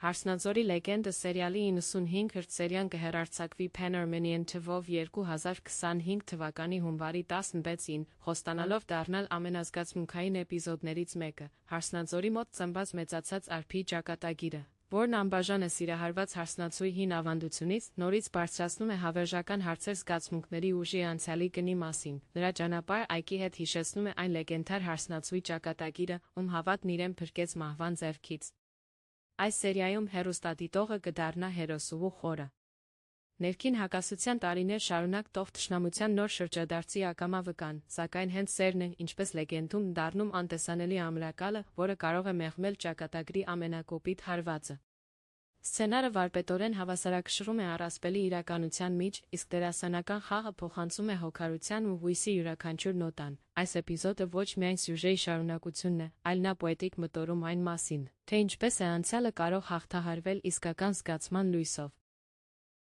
Հարսնաձորի լեգենդը սերիալի 95 հրթսերիան կհեռարձակվի Pan-Armenian թվով 2025 թվականի հունվարի 16-ին, խոստանալով դառնալ ամենազգացմունքային էպիզոդներից մեկը, Հարսնաձորի մոտ ծնված մեծացած Արփիի ճակատագիրը, որն անբաժան է սիրահարված հարսնացուի հին ավանդությունից, նորից բարձրացնում է հավերժական հարցեր զգացմունքների ուժի անցյալի գնի մասին, նրա ճանապարհ այգի հետ հիշեցնում է այն լեգենդար հարսնացուի ճակատագիրը, ում հավատն իրեն փրկեց մահվան ձեռքից։ Այս սերիայում հեռուստադիտողը կդառնա հերոսուհու խորը ներքին հակասության տարիներ շարունակ տող թշնամության նոր շրջադարձի ակամա վկան, սակայն հենց սերն է, ինչպես լեգենդում, դառնում անտեսանելի ամրակալը, որը կարող է մեղմել ճակատագրի ամենակոպիտ հարվածը։ Սցենարը վարպետորեն հավասարակշռում է առասպելի իրականության մեջ, իսկ դերասանական խաղը փոխանցում է հոգարության ու հույսի յուրաքանչյուր նոտան։ Այս էպիզոդը ոչ միայն սյուժեի շարունակությունն է, այլ նա պոետիկ մտորում այն մասին, թե ինչպես է անցյալը կարող հաղթահարվել իսկական զգացման լույսով։